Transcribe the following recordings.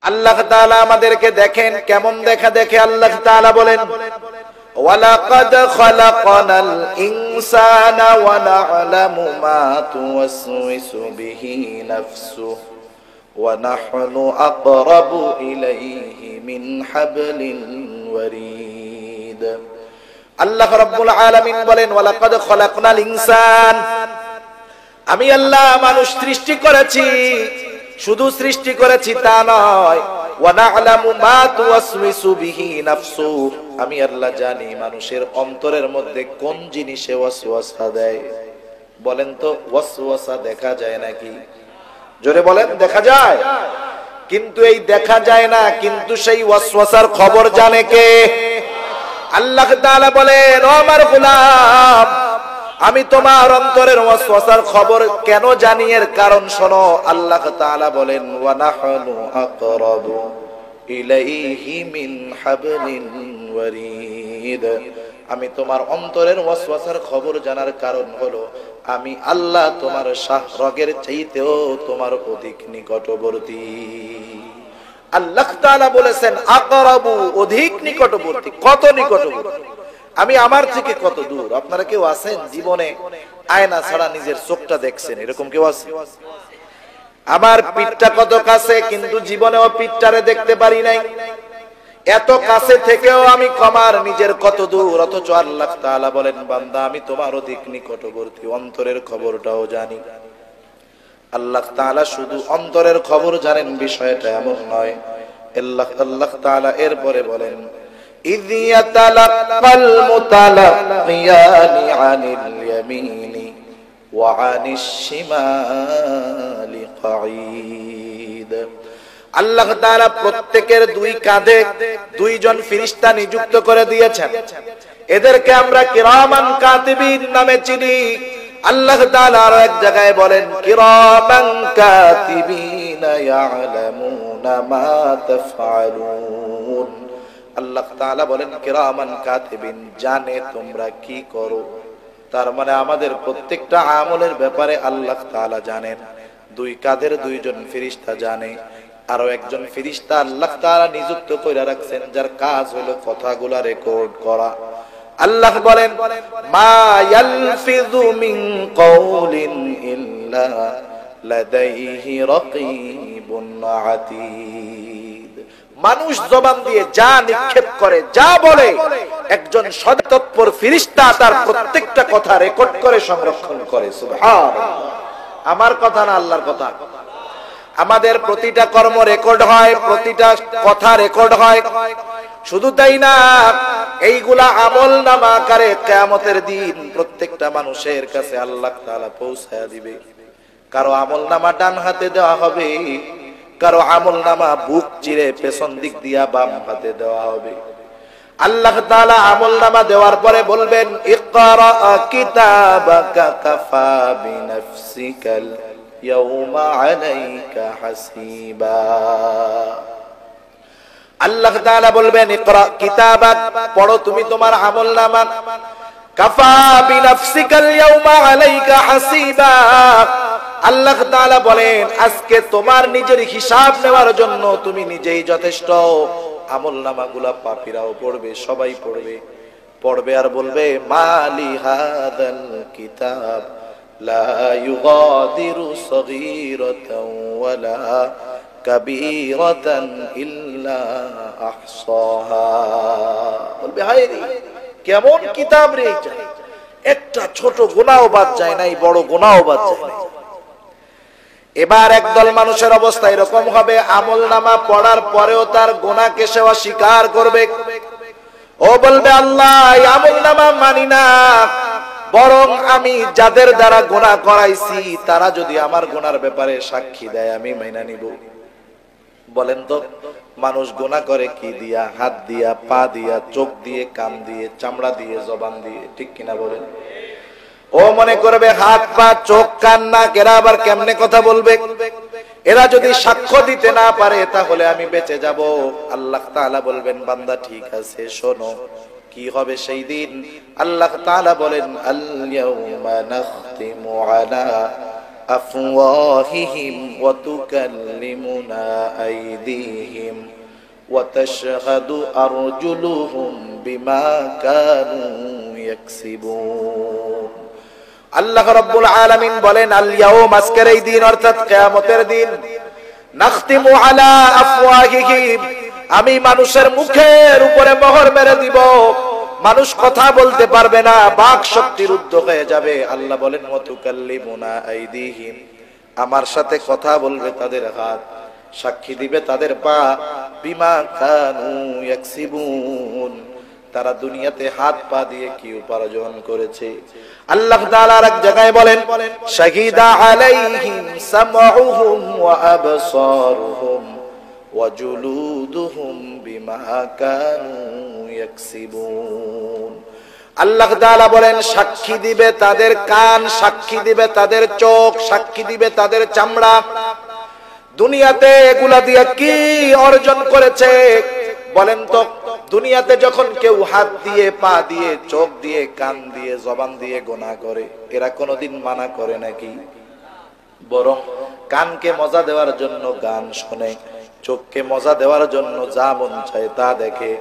আল্লাহ তাআলা আমাদেরকে দেখেন, কেমন দেখা দেখে আল্লাহ তাআলা বলেন ওয়ালাকাদ খালাকনাল ইনসানা ওয়া না'লামু মা তুওয়াসওয়িসু বিহি নাফসুহু ওয়া নাহনু আকরাবু ইলাইহি মিন হাবলিল ওয়ারিদ। আল্লাহ রাব্বুল আলামিন বলেন ওয়ালাকাদ খালাকনাল ইনসান, আমি আল্লাহ মানুষ সৃষ্টি করেছি, শুধু সৃষ্টি করেছি তা নয়, ওয়া না'লামু মা তুওয়াসওয়িসু বিহি নাফসু, আমি আল্লাহ জানি মানুষের অন্তরের মধ্যে কোন জিনিসে ওয়াসওয়াসা দেয়। বলেন তো ওয়াসওয়াসা দেখা যায় নাকি? জোরে বলেন, দেখা যায়? কিন্তু এই দেখা যায় না, কিন্তু সেই ওয়াসওয়াসার খবর জানে কে? আল্লাহ তাআলা বলেন ও আমার গোলাম, আমি তোমার অন্তরের ওয়াসওয়াসার খবর কেন জানি, এর কারণ শোনো। আল্লাহ তাআলা বলেন ওয়া নাহনু আকরাবু ইলাইহি মিন হাবলিল ওয়ারিদ, আমি তোমার অন্তরের ওয়াসওয়াসার খবর জানার কারণ হলো আমি আল্লাহ তোমার শাহরগের চাইতেও তোমার অধিক নিকটবর্তী। আল্লাহ তাআলা বলেছেন আকরাবু, অধিক নিকটবর্তী। কত নিকটবর্তী? আমি আমার থেকে কত দূর? আপনারা কেউ আছেন জীবনে আয়না ছাড়া নিজের চোখটা দেখছেন? এরকম কেউ আছে? আমার পিঠটা কত কাছে, কিন্তু জীবনেও পিঠটারে দেখতে পারি নাই। এত কাছে থেকেও আমি কমার নিজের কত দূর, অথচ আল্লাহ তাআলা বলেন বান্দা আমি তোমার অধিক নিকটবর্তী, অন্তরের খবরটাও জানি। আল্লাহ তাআলা শুধু অন্তরের খবর জানেন বিষয়টা এমন নয়। আল্লাহ তাআলা এরপরে বলেন إذ يتلقى المتلقيان عن اليمين وعن الشمال قعيد। আল্লাহ তাআলা প্রত্যেকের দুই কাঁধে দুইজন ফেরেশতা নিযুক্ত করে দিয়েছেন, এদেরকে আমরা কিরামান কাতিবিন নামে চিনি। আল্লাহ তাআলা আর এক জায়গায় বলেন কিরামান কাতিবিনা ইয়ালামুনা মা তাফআলুন। আল্লাহ তাআলা বলেন কিরামান কাতিবিন, জানে তোমরা কি করো। তার মানে আমাদের প্রত্যেকটা আমলের ব্যাপারে আল্লাহ তাআলা জানেন। দুই কাঁধের দুইজন ফেরেশতা জানে, আরো একজন ফেরেশতা আল্লাহ তাআলা নিযুক্ত করে রাখছেন যার কাজ হলো কথাগুলো রেকর্ড করা। আল্লাহ বলেন মা ইয়ালফিযু মিন কাওলিন ইল্লা লাদাইহি রাকীবুন আতীদ। মানুষ জবান দিয়ে যা নিক্ষেপ করে, যা বলে, একজন সদতৎপর ফেরেশতা তার প্রত্যেকটা কথা রেকর্ড করে সংরক্ষণ করে। সুবহানাল্লাহ। আমার কথা না আল্লাহর কথা। আমাদের প্রতিটা কর্ম রেকর্ড হয়, প্রতিটা কথা রেকর্ড হয়। শুধু তাই না, এইগুলা আমলনামা আকারে কিয়ামতের দিন প্রত্যেকটা মানুষের কাছে আল্লাহ তাআলা পৌঁছায়া দিবে। কারো আমলনামা ডান হাতে দেওয়া হবে, কারো আমলনামা বুক চিরে পেছন দিক দিয়া বাম হাতে দেওয়া হবে। আল্লাহ তাআলা আমলনামা দেওয়ার পরে বলবেন ইকরা কিতাবাকা কাফা বিনাফসিকাল ইয়াউমা আলাইকা হাসিবা। আল্লাহ তাআলা বলবেন ইকরা কিতাবাক, পড়ো তুমি তোমার আমলনামা, কাফা বিনাফসিকাল ইয়াউমা আলাইকা হাসিবা। আল্লাহ তাআলা বলেন আজকে তোমার নিজের হিসাব নেওয়ার জন্য তুমি নিজেই যথেষ্ট। আমলনামাগুলা পাপীরাও পড়বে, সবাই পড়বে। পড়বে আর বলবে মালি হাদাল কিতাব লা ইউগাদিরু সগীরাতাও ওয়ালা কাবীরাতান ইল্লা আহসাহা। বলবে হায় রে, কেমন কিতাব রে এটা, একটা ছোট গুনাহও বাদ যায় নাই, বড় গুনাহও বাদ যায় নাই। এবার একদল মানুষের অবস্থা এরকম হবে, আমলনামা পড়ার পরেও তার গুনাহকে সে অস্বীকার করবে। ও বলবে আল্লাহ এই আমলনামা মানি না, বরং আমি যাদের দ্বারা গুনাহ করাইছি তারা যদি আমার গুনার ব্যাপারে সাক্ষী দেয় আমি মাইনা নিব। বলেন তো মানুষ গুনাহ করে কি দিয়া? হাত দিয়া, পা দিয়া, চোখ দিয়ে, কান দিয়ে, চামড়া দিয়ে, জবান দিয়ে, ঠিক কিনা বলেন? ও মনে করবে হাত পা চোখ কান না, এরা আবার কেমনে কথা বলবে? এরা যদি সাক্ষ্য দিতে না পারে তাহলে আমি বেঁচে যাব। আল্লাহ তাআলা বলবেন বান্দা ঠিক আছে, শোনো কি হবে সেই দিন। আল্লাহ তাআলা বলেন আল ইয়াউমা নাখতিমু আলা আফওয়াহিহিম ওয়া তুকাল্লিমুনা আইদিহিম ওয়া তাশহাদু আরজুলুহুম বিমা কানু ইয়াকসিবুন। আল্লাহ রাব্বুল আলামিন বলেন, আল ইয়াউম, আজকের এই দিন অর্থাৎ কিয়ামতের দিন, নাখতিমু আলা আফওয়াহিহিম, আমি মানুষের মুখের উপরে মোহর মেরে দিব, মানুষ কথা বলতে পারবে না, বাক শক্তি রুদ্ধ হয়ে যাবে। আল্লাহ বলেন ওয়া তুকাল্লিমুনা আইদিহিম, আমার সাথে কথা বলবে তাদের হাত, সাক্ষী দিবে তাদের পা, বিমা কানু ইয়াকসিবুন, তারা দুনিয়াতে হাত পা দিয়ে কি উপার্জন করেছে। আল্লাহ তাআলা এক জায়গায় বলেন, শাহিদা আলাইহিম সামউহুম ওয়া আবসারুহুম ওয়া জুলুদুহুম বিমা কানু ইয়াকসিবুন। আল্লাহ তাআলা বলেন, সাক্ষী দিবে তাদের কান, সাক্ষী দিবে তাদের চোখ, সাক্ষী দিবে তাদের চামড়া, দুনিয়াতে এগুলা দিয়ে কি অর্জন করেছে। বলেন তো, দুনিয়াতে যখন কেউ হাত দিয়ে, পা দিয়ে, চোখ দিয়ে, কান দিয়ে, জবান দিয়ে গুনাহ করে, এরা কোনোদিন মানা করে নাকি? বরং কানকে মজা দেওয়ার জন্য গান শোনে, চোখকে মজা দেওয়ার জন্য যা মন চায় তা দেখে,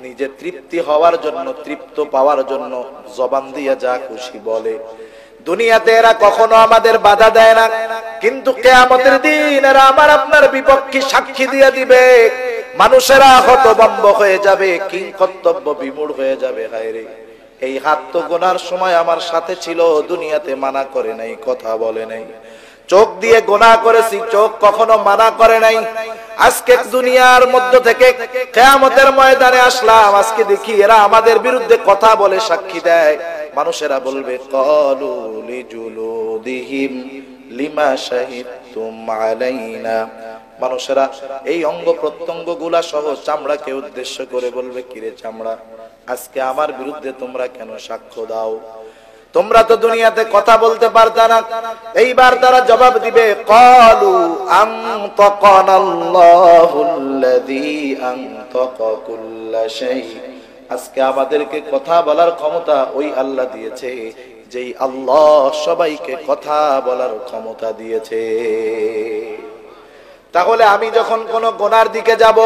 নিজে তৃপ্তি হওয়ার জন্য, তৃপ্ত পাওয়ার জন্য জবান দিয়ে যা খুশি বলে। দুনিয়াতে এরা কখনো আমাদের বাধা দেয় না, কিন্তু কিয়ামতের দিন এরা আমার আপনার বিপক্ষে সাক্ষী দিয়ে দিবে। মানুষেরা হতভম্ব হয়ে যাবে, কিংকর্তব্য বিমূঢ় হয়ে যাবে। হায়রে, এই হাত তো গোনার সময় আমার সাথে ছিল, দুনিয়াতে মানা করে নাই, কথা বলে নাই। চোখ দিয়ে গুনাহ করেছি, চোখ কখনো মানা করে নাই। আজকে দুনিয়ার মধ্য থেকে কিয়ামতের ময়দানে আসলাম, আজকে দেখি এরা আমাদের বিরুদ্ধে কথা বলে, সাক্ষী দেয়। মানুষেরা বলবে, ক্বালু লিজুলুদিহিম লিমা শাহিদতুম আলাইনা। মানুষেরা এই অঙ্গ প্রত্যঙ্গ গুলা সহ চামড়াকে উদ্দেশ্য করে বলবে, কিরে চামড়া, আজকে আমার বিরুদ্ধে তোমরা কেন সাক্ষ্য দাও? তোমরা তো দুনিয়াতে কথা বলতে পারতা না। এইবার তারা জবাব দিবে, ক্বালু আনতাকানাল্লাহুল্লাযী আনতাকা কুল্লা শাই। আজকে আমাদেরকে কথা বলার ক্ষমতা ওই আল্লাহ দিয়েছে, যেই আল্লাহ সবাইকে কথা বলার ক্ষমতা দিয়েছে। তাহলে আমি যখন কোন গুনার দিকে যাব,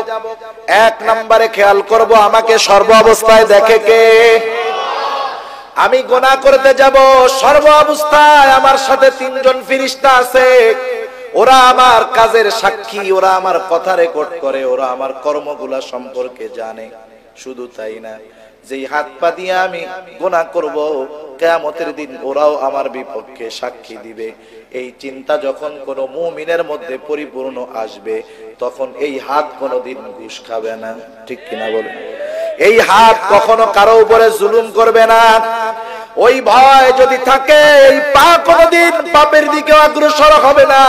এক নম্বরে খেয়াল করব আমাকে সর্ব অবস্থায় দেখে কে। আমি গুনাহ করতে যাব, সর্ব অবস্থায় আমার সাথে তিনজন ফেরেশতা আছে, ওরা আমার কাজের সাক্ষী, ওরা আমার কথা রেকর্ড করে, ওরা আমার কর্মগুলা সম্পর্কে জানে। শুধু তাই না, যেই হাত পা দিয়ে আমি গুনাহ করব, কিয়ামতের দিন ওরাও আমার বিপক্ষে সাক্ষী দিবে। এই চিন্তা যখন কোন মুমিনের মধ্যে পরিপূর্ণ আসবে, তখন এই হাত কোনোদিন ঘুষ খাবে না। ঠিক কিনা বলেন? এই হাত কখনো কারো উপরে জুলুম করবে না। ওই ভয় যদি থাকে, এই পা কোনোদিন পাপের দিকে অগ্রসর হবে না।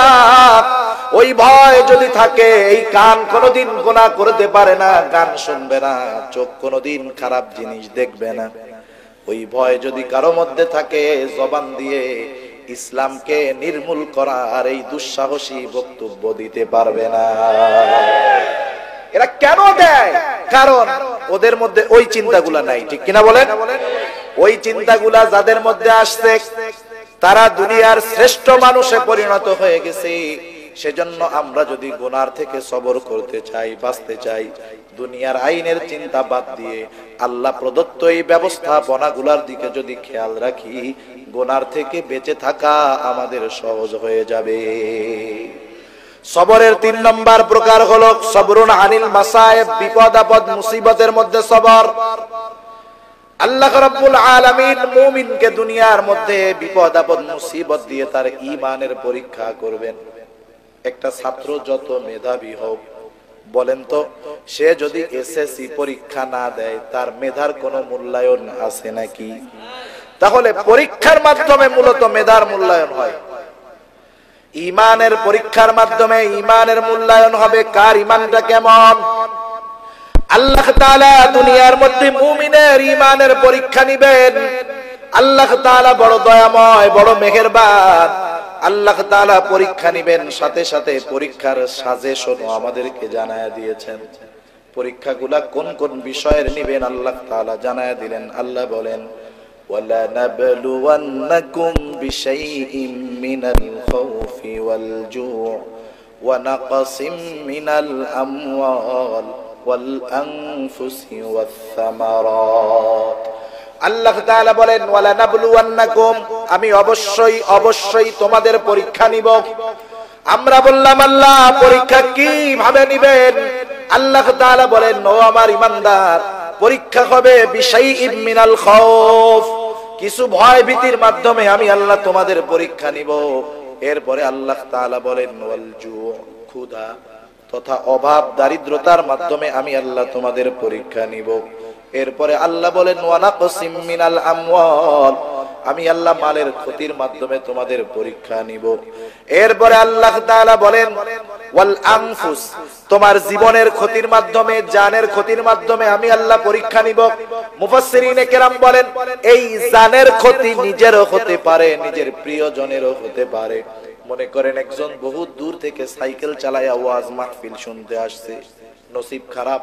ওই ভয় যদি থাকে, এই কান কোনোদিন গুনাহ করতে পারে না, গান শুনবে না, চোখ কোনোদিন খারাপ জিনিস দেখবে না। ওই ভয় যদি কারো মধ্যে থাকে, জবান দিয়ে ইসলামকে নির্মূল করা আর এই দুঃসাহসী বক্তব্য দিতে পারবে না। এরা কেন দেয়? কারণ ওদের মধ্যে ওই চিন্তাগুলা নাই। ঠিক কিনা বলেন? ওই চিন্তাগুলা যাদের মধ্যে আসছে, তারা দুনিয়ার শ্রেষ্ঠ মানুষে পরিণত হয়ে গেছে। সেজন্য আমরা যদি গুনার থেকে সবর করতে চাই, বাঁচতে চাই, দুনিয়ার আইনের চিন্তা বাদ দিয়ে আল্লাহ প্রদত্ত এই ব্যবস্থাপনাগুলোর দিকে যদি খেয়াল রাখি, গুনার থেকে বেঁচে থাকা আমাদের সহজ হয়ে যাবে। সবরের 3 নম্বর প্রকার হলো সবরুন আনিল মাসায়েব, বিপদ আপদ মুসিবতের মধ্যে সবর। আল্লাহ রাব্বুল আলামিন মুমিনকে দুনিয়ার মধ্যে বিপদ আপদ মুসিবত দিয়ে তার ঈমানের পরীক্ষা করবেন। একটা ছাত্র যত মেধাবী হোক, বলেন তো, সে যদি এসএসসি পরীক্ষা না দেয়, তার মেধার কোনো মূল্যায়ন আছে নাকি? তাহলে পরীক্ষার মাধ্যমে মূলত মেধার মূল্যায়ন হয়। ঈমানের পরীক্ষার মাধ্যমে ঈমানের মূল্যায়ন হবে, কার ঈমানটা কেমন। আল্লাহ তাআলা দুনিয়ার মধ্যে মুমিনের ঈমানের পরীক্ষা নেবেন। আল্লাহ তাআলা বড় দয়াময়, বড় মেহেরবান। আল্লাহ তাআলা পরীক্ষা নেবেন, সাথে সাথে পরীক্ষার সাজেশনও আমাদেরকে জানায়া দিয়েছেন। পরীক্ষাগুলা কোন কোন বিষয়ের নেবেন আল্লাহ তাআলা জানায়া দিলেন। আল্লাহ বলেন, ওয়ালা নাবলুওয়ান্নাকুম বিশাইইম মিনাল খাউফি ওয়াল জু' ওয়া নাকসিম মিনাল আমওয়াল ওয়াল আনফুসি ওয়াস সামারাত। আল্লাহ তাআলা বলেন ওয়ালা নাবলুওয়ান্নাকুম, আমি অবশ্যই অবশ্যই তোমাদের পরীক্ষা নিব। আমরা বললাম আল্লাহ পরীক্ষা কিভাবে নিবেন? আল্লাহ তাআলা বলেন ও আমার ঈমানদার, পরীক্ষা হবে বিশাইইম মিনাল খাউফ, কিছু ভয় ভীতির মাধ্যমে আমি আল্লাহ তোমাদের পরীক্ষা নিব। এরপরে আল্লাহ তাআলা বলেন ওয়াল জু', ক্ষুধা তথা অভাব দারিদ্রতার মাধ্যমে আমি আল্লাহ তোমাদের পরীক্ষা নিব। এরপরে আল্লাহ বলেন ওয়া নাকসিম মিনাল আমওয়াল, আমি আল্লাহ মালের ক্ষতির মাধ্যমে তোমাদের পরীক্ষা নিব। এরপরে আল্লাহ তাআলা বলেন ওয়াল আনফুস, তোমার জীবনের ক্ষতির মাধ্যমে, জানের ক্ষতির মাধ্যমে আমি আল্লাহ পরীক্ষা নিব। মুফাসসিরিনে কেরাম বলেন এই জানের ক্ষতি নিজেরও হতে পারে, নিজের প্রিয়জনেরও হতে পারে। মনে করেন একজন বহু দূর থেকে সাইকেল চালায়া ওয়াজ মাহফিল শুনতে আসছে, নসিব খারাপ,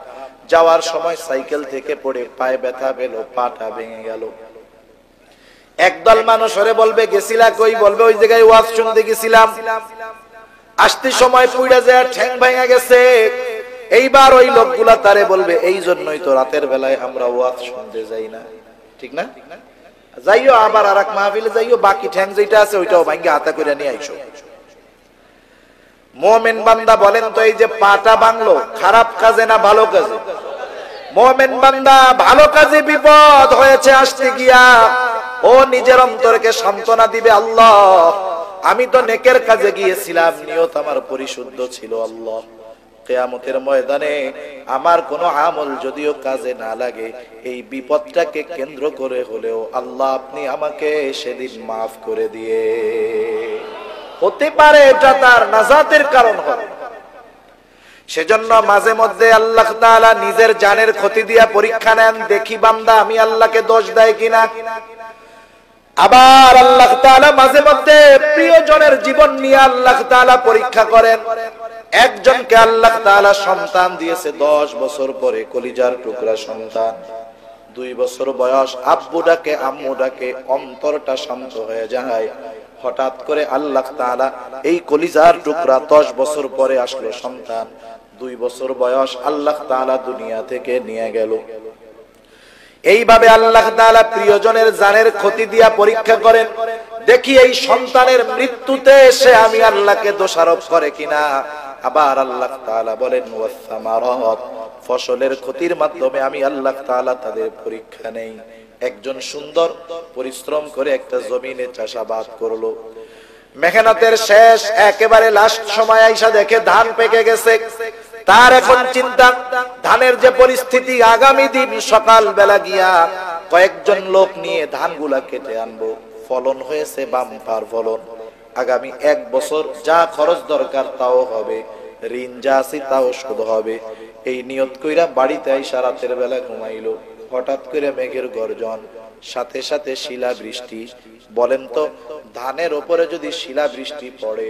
যাওয়ার সময় সাইকেল থেকে পড়ে পায়ে ব্যথা পেল, পাটা ভেঙে গেল। একদল মানুষ ওরে বলবে গেছিলা কই? বলবে ওই জায়গায় ওয়াজ শুনতে গেছিলাম, আসতে সময় পুইড়া যায় ঠ্যাং ভেঙে গেছে। এইবার ওই লোকগুলা তারে বলবে এই জন্যই তো রাতের বেলায় আমরা ওয়াজ শুনতে যাই না, ঠিক না? যাইও আবার আরেক মাহফিলে যাইও, বাকি ঠ্যাং যেটা আছে ওইটাও ভাঙ্গে হাতা করে নিয়ে আইসো। মুমিন বান্দা বলেন তো এই যে পাটা ভাঙলো খারাপ কাজে না ভালো কাজে? মুমিন বান্দা ভালো কাজে বিপদ হয়েছে আসতে গিয়া ও নিজের অন্তরকে সান্ত্বনা দিবে, আল্লাহ আমি তো নেকের কাজে গিয়েছিলাম, নিয়ত আমার পরিশুদ্ধ ছিল। আল্লাহ কিয়ামতের ময়দানে আমার কোনো আমল যদিও কাজে না লাগে, এই বিপদটাকে কেন্দ্র করে হলেও আল্লাহ আপনি আমাকে সেদিন মাফ করে দিয়ে, হতে পারে এটা তার নাজাতের কারণ হবে। সেজন্য মাঝে মধ্যে আল্লাহ তাআলা নিজের জানের ক্ষতি দিয়া পরীক্ষা নেন, দেখি বান্দা আমি আল্লাহকে দোষ দেয় কিনা। আবার আল্লাহ তাআলা মাঝে মধ্যে প্রিয়জনের জীবন নিয়ে আল্লাহ তাআলা পরীক্ষা করেন। একজনকে আল্লাহ তাআলা সন্তান দিয়েছে 10 বছর পরে, কলিজার টুকরা সন্তান, 2 বছর বয়স, আব্বু ডাকে আম্মু ডাকে, অন্তরটা শান্ত হয়ে যায়। হঠাৎ করে আল্লাহ তাআলা এই কলিজার টুকরা 10 বছর পরে আসলো সন্তান, 2 বছর বয়স, আল্লাহ তাআলা দুনিয়া থেকে নিয়ে গেল। এইভাবে আল্লাহ তাআলা প্রিয়জনের জানের ক্ষতি দিয়া পরীক্ষা করেন, দেখি এই সন্তানের মৃত্যুতে সে আমি আল্লাহকে দোষারোপ করে কিনা। আবার আল্লাহ তাআলা বলেন ওয়াস সামারাত, ফসলের ক্ষতির মাধ্যমে আমি আল্লাহ তাআলা তাদের পরীক্ষা নেই। একজন সুন্দর পরিশ্রম করে একটা জমিনে চাষাবাদ করলো, মেহনতের শেষ একেবারে লাস্ট সময় আইসা দেখে ধান পেকে গেছে। তার এখন চিন্তা ধানের যে পরিস্থিতি, আগামী দিন সকাল বেলা গিয়া কয়েকজন লোক নিয়ে ধানগুলা কেটে আনবো। ফলন হয়েছে বাম্পার ফলন, আগামী 1 বছর যা খরচ দরকার তাও হবে, ঋণ যা আছে তাও শোধ হবে। এই নিয়ত কইরা বাড়িতে আইসা রাতের বেলা ঘুমাইলো। হঠাৎ করে মেঘের গর্জন, সাথে সাথে শিলা বৃষ্টি। বলেন তো ধানের উপরে যদি শিলা বৃষ্টি পড়ে,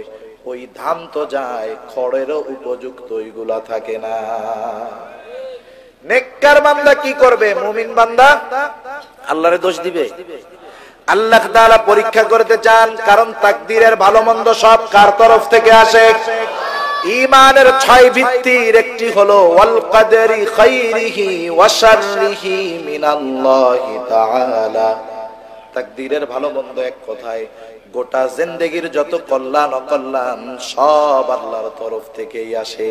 ওই ধান তো যায়, খড়েরও উপযুক্ত ওইগুলা থাকে না। নেককার বান্দা কি করবে? মুমিন বান্দা আল্লাহরে দোষ দিবে? আল্লাহ তাআলা পরীক্ষা করতে চান, কারণ তাকদীরের ভালো মন্দ সব কার তরফ থেকে আসে? ঈমানের 6 ভিত্তির একটি হলো ওয়াল কদরি খাইরিহি ওয়া শাররিহি মিনাল্লাহি তাআলা। তাকদীরের ভালো মন্দ এক কথায় গোটা জিন্দেগীর যত কল্যাণ অকল্যাণ সব আল্লাহর তরফ থেকেই আসে।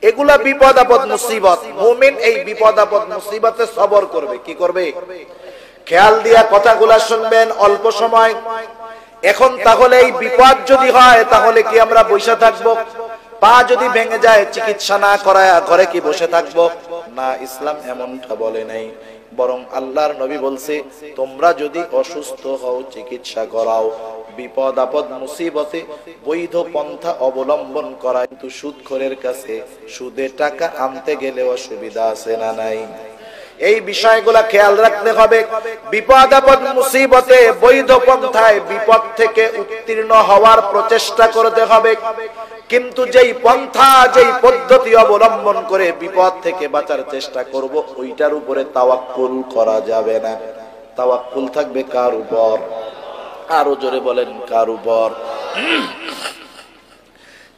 এগুলা বিপদ আপদ মুসিবত, মুমিন এই বিপদ আপদ মুসিবতে সবর করবে। কি করবে? খেয়াল দিয়া কথাগুলা শুনবেন অল্প সময়। এখন তাহলে এই বিপদ যদি হয় তাহলে কি আমরা বসে থাকবো? পা যদি ভেঙে যায় চিকিৎসা না করায়া ঘরে কি বসে থাকবো? না, ইসলাম এমনটা বলে নাই। বরং আল্লাহর নবী বলছে তোমরা যদি অসুস্থ হও চিকিৎসা করাও। বিপদ আপদ মুসিবতে বৈধ পন্থা অবলম্বন করা। কিন্তু সুদখোরের কাছে সুদে টাকা আনতে গেলে অসুবিধা আছে না নাই? এই বিষয়গুলা খেয়াল রাখতে হবে। বিপদ আপদ মুসিবতে বৈধ পন্থায় বিপদ থেকে উত্তীর্ণ হওয়ার প্রচেষ্টা করতে হবে। কিন্তু যেই পন্থা যেই পদ্ধতি অবলম্বন করে বিপদ থেকে বাঁচার চেষ্টা করব, ওইটার উপরে তাওয়াক্কুল করা যাবে না। তাওয়াক্কুল থাকবে কার উপর? আরো জোরে বলেন কার উপর?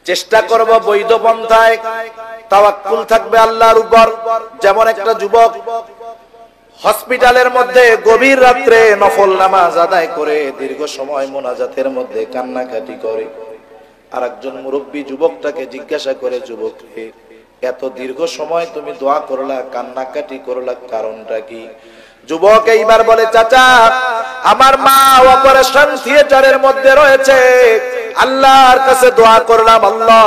চেষ্টা করব বৈধ পন্থায়, তাওয়াক্কুল থাকবে আল্লাহর উপর। যেমন একটা যুবক হসপিটালের মধ্যে গভীর রাত্রে নফল নামাজ আদায় করে দীর্ঘ সময় মোনাজাতের মধ্যে কান্নাকাটি করে, আর একজন মুরব্বী যুবকটাকে জিজ্ঞাসা করে, যুবক রে, এত দীর্ঘ সময় তুমি দোয়া করলা, কান্নাকাটি করলা, কারণটা কি? যুবক এইবার বলে, চাচা, আমার মা অপারেশন থিয়েটারের মধ্যে রয়েছে, আল্লাহর কাছে দোয়া করলাম, আল্লাহ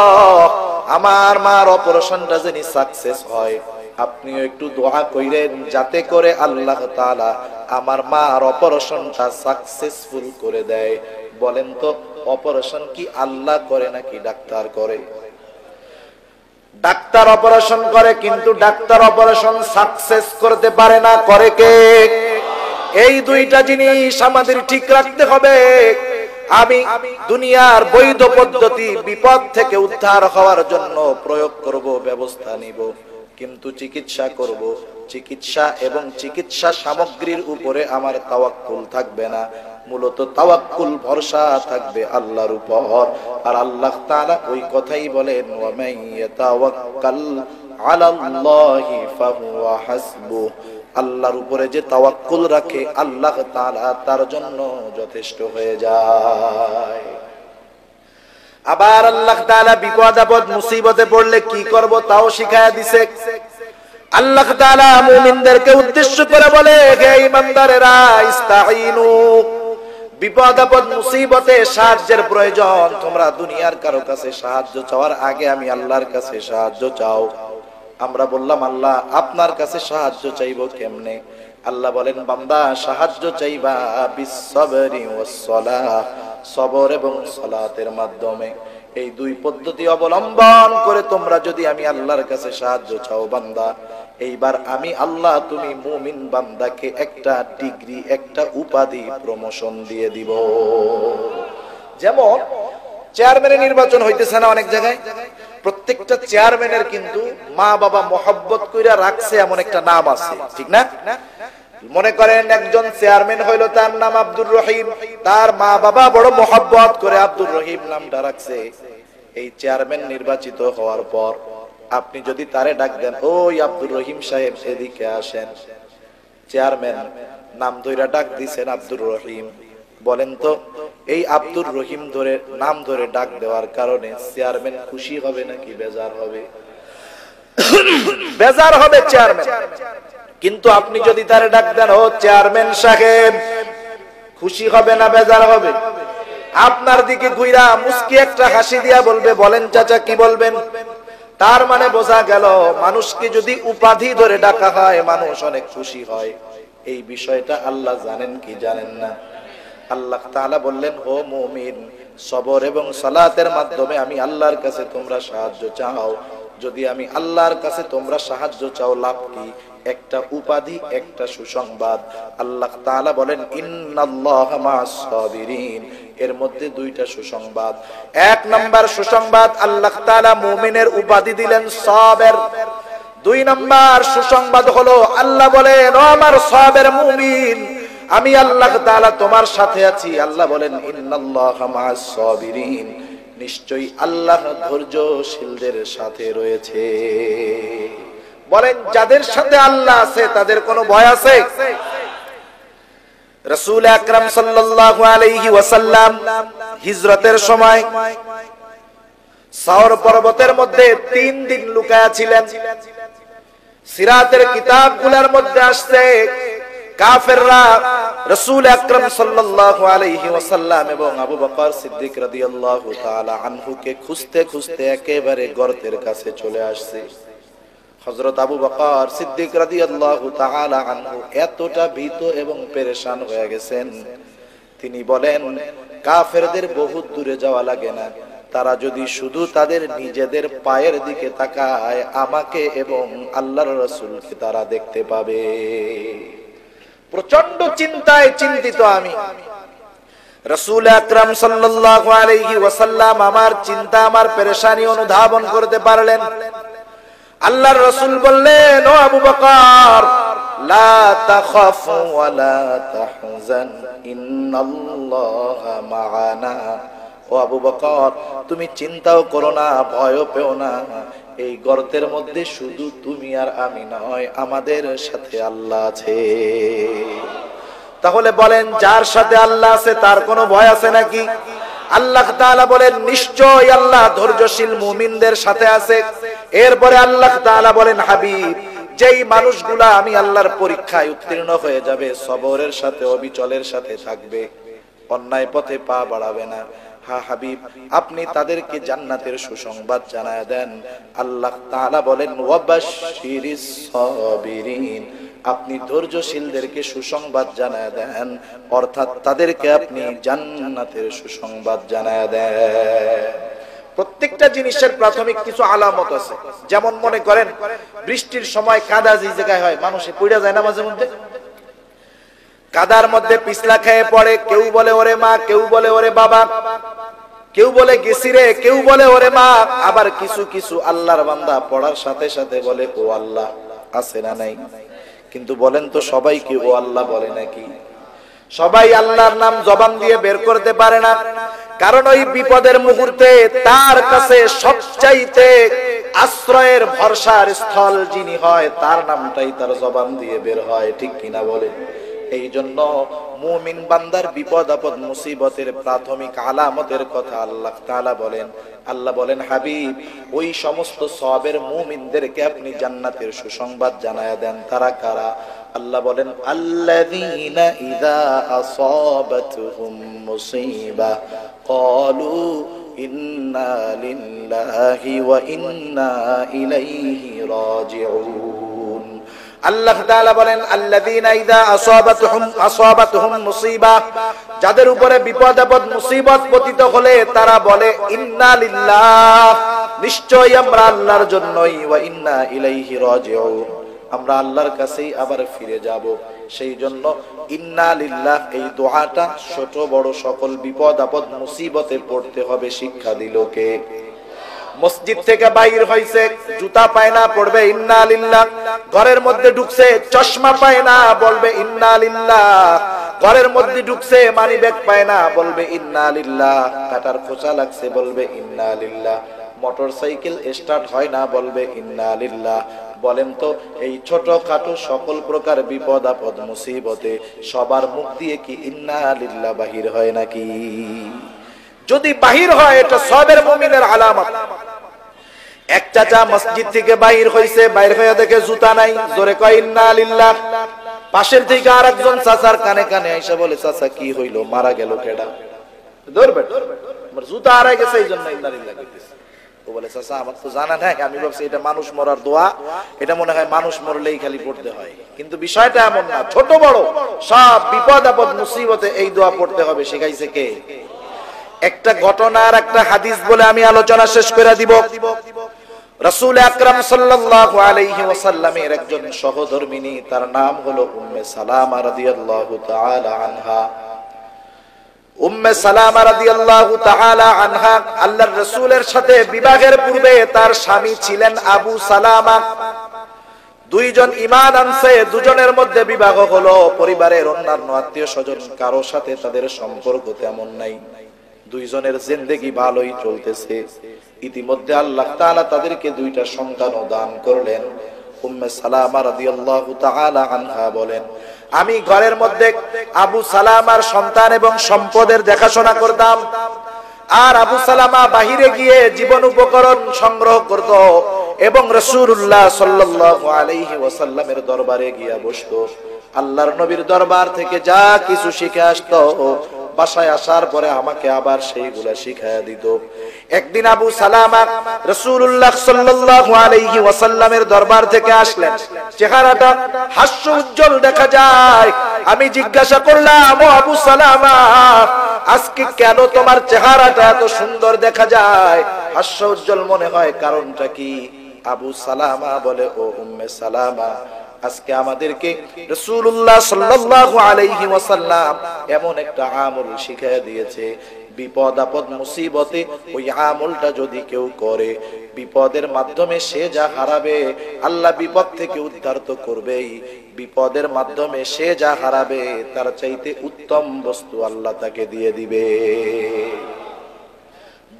আমার মার অপারেশনটা যেন সাকসেস হয়, আপনিও একটু দোয়া কইরেন যাতে করে আল্লাহ তাআলা আমার মার অপারেশনটা সাকসেসফুল করে দেয়। বলেন তো, অপারেশন কি আল্লাহ করে নাকি ডাক্তার করে? ডাক্তার অপারেশন করে, কিন্তু ডাক্তার অপারেশন সাকসেস করতে পারে না, করে কে? এই দুইটা জিনিস আমাদের ঠিক রাখতে হবে। আমি দুনিয়ার বৈধ পদ্ধতি বিপদ থেকে উদ্ধার হওয়ার জন্য প্রয়োগ করব, ব্যবস্থা নিব, কিন্তু চিকিৎসা করব, চিকিৎসা এবং চিকিৎসা সামগ্রীর উপরে আমার তাওয়াক্কুল থাকবে না। মূলত তাওয়াক্কুল ভরসা থাকবে আল্লাহর উপর। আর আল্লাহ তাআলা ওই কথাই বলেন, ওয়া মান ইয়াতাওয়াক্কাল আলাল্লাহি ফাহুয়া হাসবুহ। আল্লাহর উপরে যে তাওয়াক্কুল রাখে, আল্লাহ তাআলা তার জন্য যথেষ্ট হয়ে যায়। আবার আল্লাহ তাআলা বিপদ আপদ মুসিবতে পড়লে কি করব তাও শিখায়া দিছে। আল্লাহ তাআলা মুমিনদেরকে উদ্দেশ্য করে বলে, হে ঈমানদারেরা, ইস্তাঈনু, বিপদ আপদ মুসিবতে সাহায্যের প্রয়োজন, তোমরা দুনিয়ার কারো কাছে সাহায্য চাওয়ার আগে আমি আল্লাহর কাছে সাহায্য চাও। আমরা বললাম, আল্লাহ আপনার কাছে সাহায্য চাইবো কেমনে? আল্লাহ বলেন, বান্দা সাহায্য চাইবা বিসসবরি ওয়াসসালাহ, সবর এবং সালাতের মাধ্যমে। এই দুই পদ্ধতি অবলম্বন করে তোমরা যদি আমি আল্লাহর কাছে সাহায্য চাও বান্দা, এইবার আমি আল্লাহ তুমি মুমিন বান্দাকে একটা ডিগ্রি, একটা উপাধি, প্রমোশন দিয়ে দিব। যেমন চেয়ারম্যানের নির্বাচন হইতেছে না অনেক জায়গায়, প্রত্যেকটা চেয়ারম্যানের কিন্তু মা বাবা মহব্বত কইরা রাখছে এমন একটা নাম আছে, ঠিক না? মনে করেন একজন চেয়ারম্যান হইলো, তার নাম আব্দুর রহিম, তার মা বাবা বড় মহব্বত করে আব্দুর রহিম নামটা রাখছে। এই চেয়ারম্যান নির্বাচিত হওয়ার পর আপনি যদি তারে ডাক দেন, ওই আব্দুর রহিম সাহেব এদিকে আসেন, চেয়ারম্যান নাম ধরে ডাক দিছেন আব্দুর রহিম, বলেন তো এই আব্দুর রহিম ধরে নাম ধরে ডাক দেওয়ার কারণে চেয়ারম্যান খুশি হবে নাকি বেজার হবে? বেজার হবে চেয়ারম্যান। কিন্তু আপনি যদি তারে ডাক দেন, ও চেয়ারম্যান সাহেব, খুশি হবে না বেজার হবে? আপনার দিকে ঘুইরা মুস্কি একটা হাসি দিয়া বলবে, বলেন চাচা কি বলবেন? তার মানে বোঝা গেল, মানুষকে যদি উপাধি ধরে ডাকা হয় মানুষ অনেক খুশি হয়। এই বিষয়টা আল্লাহ জানেন কি জানেন না? আল্লাহ তাআলা বললেন, ও মুমিন, সবর এবং সালাতের মাধ্যমে আমি আল্লাহর কাছে তোমরা সাহায্য চাও। যদি আমি আল্লাহর কাছে তোমরা সাহায্য চাও, লাভ কি? একটা উপাধি, একটা সুসংবাদ। আল্লাহ তাআলা বলেন, ইন্নাল্লাহা মা'আস সাবিরিন। এর মধ্যে দুইটা সুসংবাদ। এক নাম্বার সুসংবাদ, আল্লাহ তাআলা মুমিনের উপাধি দিলেন সাবের। দুই নাম্বার সুসংবাদ হলো, আল্লাহ বলেন, ও আমার সাবের মুমিন, আমি আল্লাহ তাআলা তোমার সাথে আছি। আল্লাহ বলেন, ইন্নাল্লাহা মা'আস সাবিরিন, নিশ্চয়ই আল্লাহ ধৈর্যশীলদের সাথে রয়েছে। বলেন, যাদের সাথে আল্লাহ আছে তাদের কোনো ভয় আছে? রাসূল আকরাম সাল্লাল্লাহু আলাইহি ওয়াসাল্লাম হিজরতের সময় সাওর পর্বতের মধ্যে 3 দিন লুকায়া ছিলেন। সিরাতের কিতাবগুলোর মধ্যে আসছে, কাফেররা রাসূল আকরাম সাল্লাল্লাহু আলাইহি ওয়াসাল্লাম এবং আবু বকর সিদ্দিক রাদিয়াল্লাহু তাআলা আনহুকে খুঁজতে খুঁজতে একেবারে গর্তের কাছে চলে আসছে। হযরত আবু বকর সিদ্দিক রাদিয়াল্লাহু তাআলা আনহু এতটা ভীত এবং পেরেশান হয়ে গেছেন, তিনি বলেন, কাফেরদের বহুত দূরে যাওয়া লাগে না, তারা যদি শুধু তাদের নিজেদের পায়ের দিকে তাকায়, আমাকে এবং আল্লাহর রাসূলকে তারা দেখতে পাবে। প্রচন্ড চিন্তায় চিন্তিত আমি। রাসূল আকরাম সাল্লাল্লাহু আলাইহি ওয়াসাল্লাম আমার চিন্তা, আমার পেরেশানি অনুধাবন করতে পারলেন। আল্লাহর রাসূল বললেন, ও আবু বকর, লা তাখাফু ওয়া লা তাহজান ইন্নাল্লাহা মা'ানা। ও আবু বকর, তুমি চিন্তাও করো না, ভয়ও পেও না, এই গর্তের মধ্যে শুধু তুমি আর আমি নয়, আমাদের সাথে আল্লাহ আছে। তাহলে বলেন, যার সাথে আল্লাহ আছে তার কোনো ভয় আছে নাকি? আল্লাহ তাআলা বলেন নিশ্চয় আল্লাহ ধৈর্যশীল মুমিনদের সাথে আছে। এরপরে আল্লাহ তাআলা বলেন, হাবিব, যেই মানুষগুলা আমি আল্লাহর পরীক্ষায় উত্তীর্ণ হয়ে যাবে, সবরের সাথে অবিচলের সাথে থাকবে, অন্যায় পথে পা বাড়াবে না, হ্যাঁ হাবিব, আপনি তাদেরকে জান্নাতের সুসংবাদ জানায় দেন। আল্লাহ তাআলা বলেন ওয়াবাশশিরিস সাবিরিন, আপনি ধৈর্যশীলদেরকে সুসংবাদ জানায় দেন, অর্থাৎ তাদেরকে আপনি জান্নাতের সুসংবাদ জানায় দেন। প্রত্যেকটা জিনিসের প্রাথমিক কিছু আলামত আছে। যেমন মনে করেন বৃষ্টির সময় কাদা যে জায়গায় হয়, মানুষে পড়ে যায় না মাঝে মধ্যে, কাদার মধ্যে পিছলা খেয়ে পড়ে, কেউ বলে ওরে মা, কেউ বলে ওরে বাবা, কেউ বলে গেছি রে, কেউ বলে ওরে মা। আবার কিছু কিছু আল্লাহর বান্দা পড়ার সাথে সাথে বলে ও আল্লাহ, আছে না নাই? কিন্তু বলেন তো সবাই কি ও আল্লাহ বলে নাকি? সবাই আল্লাহর নাম জবান দিয়ে বের করতে পারে না, কারণ ওই বিপদের মুহূর্তে তার কাছে সবচাইতে আশ্রয়ের ভরসার স্থল যিনি হয়, তার নামটাই তার জবান দিয়ে বের হয়, ঠিক কিনা বলে? এই জন্য মুমিন বান্দার বিপদ আপদ মুসিবতের প্রাথমিক আলামতের কথা আল্লাহ তাআলা বলেন। আল্লাহ বলেন, হাবিব, ওই সমস্ত সওয়াবের মুমিনদেরকে আপনি জান্নাতের সুসংবাদ জানায়া দেন। তারা কারা? আল্লাহ বলেন, আল্লাযীনা ইযা আসাবাতুহুম মুসিবা ক্বালু ইন্না লিল্লাহি ওয়া ইন্না ইলাইহি রাজিউন। আল্লাহ তাআলা বলেন, আল্লাযীনা ইযা আসাবাতুহুম মুসিবা, যাদের উপরে বিপদ আপদ মুসিবত পতিত হলে তারা বলে ইন্না লিল্লাহ, নিশ্চয়ই আমরা আল্লাহর জন্যই, ওয়া ইন্না ইলাইহি রাজিউন, আমরা আল্লাহর কাছেই আবার ফিরে যাব। সেই জন্য ইন্না লিল্লাহ এই দোয়াটা ছোট বড় সকল বিপদ আপদ মুসিবতে পড়তে হবে। শিক্ষা দিল কে? মসজিদ থেকে বাইর হইছে, জুতা পায় না, পড়বে ইন্না লিল্লাহ। ঘরের মধ্যে ঢুকছে, চশমা পায় না, বলবে ইন্না লিল্লাহ। ঘরের মধ্যে ঢুকছে, মানিব্যাগ পায় না, বলবে ইন্না লিল্লাহ। কাটার খোঁচা লাগছে, বলবে ইন্না লিল্লাহ। মোটরসাইকেল স্টার্ট হয় না, বলবে ইন্না লিল্লাহ। বলেন তো, এই ছোটখাটো সকল প্রকার বিপদ আপদ মুসিবতে সবার মুখ দিয়ে কি ইন্না লিল্লাহ বাহির হয় নাকি? যদি বাহির হয়, এটা সবের মুমিনের আলামত। এক চাচা মসজিদ থেকে বাইর হইছে, বাইর হয়ে দেখে জুতা নাই, জোরে কয় ইন্না লিল্লাহ। পাশের থেকে আরেকজন চাচার কানে কানে এসে বলে, চাচা কি হইল, মারা গেল কেডা? ধরবে আমার জুতা হারাই গেছে, এই জন্য ইন্না লিল্লাহ কইতেছে। ও বলে, চাচা আমার তো জানা নাই, আমি ভাবছি এটা মানুষ মরার দোয়া, এটা মনে হয় মানুষ মরলেই খালি পড়তে হয়। কিন্তু বিষয়টা এমন না, ছোট বড় সব বিপদ আপদ মুসিবতে এই দোয়া পড়তে হবে। শিখাইছে কে? একটা ঘটনার একটা হাদিস বলে আমি আলোচনা শেষ করে দিব। রাসূল আকরাম সাল্লাল্লাহু আলাইহি ওয়াসাল্লামের একজন সহধর্মিনী, তার নাম হলো উম্মে সালামা রাদিয়াল্লাহু তাআলা আনহা। উম্মে সালামা রাদিয়াল্লাহু তাআলা আনহা আল্লাহর রাসূলের সাথে বিবাহের পূর্বে তার স্বামী ছিলেন আবু সালামা। দুইজন ঈমান আনছে, দুজনের মধ্যে বিবাহ হলো। পরিবারের অন্যান্য আত্মীয় স্বজন কারো সাথে তাদের সম্পর্ক তেমন নাই। দুইজনের জিন্দেগি ভালোই চলতেছে। ইতিমধ্যে আল্লাহ তাআলা তাদেরকে দুইটা সন্তানও দান করলেন। উম্মে সালামা রাদিয়াল্লাহু তাআলা আনহা বলেন, আমি ঘরের মধ্যে আবু সালামার সন্তান এবং সম্পদের দেখাশোনা করতাম, আর আবু সালামা বাহিরে গিয়ে জীবন উপকরণ সংগ্রহ করত এবং রাসূলুল্লাহ সাল্লাল্লাহু আলাইহি ওয়াসাল্লামের দরবারে গিয়ে বসতো। আল্লাহর নবীর দরবার থেকে যা কিছু শিখে আসতো, বাসায় আসার পরে আমাকে আবার সেইগুলা শিখায়া দিত। একদিন আবু সালামা রাসূলুল্লাহ সাল্লাল্লাহু আলাইহি ওয়াসাল্লামের দরবার থেকে আসলেন, চেহারাটা হাস্য উজ্জ্বল দেখা যায়। আমি জিজ্ঞাসা করলাম, ও আবু সালামা, আজকে কেন তোমার চেহারাটা এত সুন্দর দেখা যায়, হাস্য উজ্জ্বল মনে হয়, কারণটা কি? আবু সালামা বলে, ও উম্মে সালামা, আজকে আমাদেরকে রাসূলুল্লাহ সাল্লাল্লাহু আলাইহি ওয়াসাল্লাম এমন একটা আমল শিখিয়ে দিয়েছে, বিপদ আপদ মুসিবতে ওই আমলটা যদি কেউ করে, বিপদের মাধ্যমে সে যা হারাবে আল্লাহ বিপদ থেকে উদ্ধার তো করবেই, বিপদের মাধ্যমে সে যা হারাবে তার চাইতে উত্তম বস্তু আল্লাহ তাকে দিয়ে দিবে।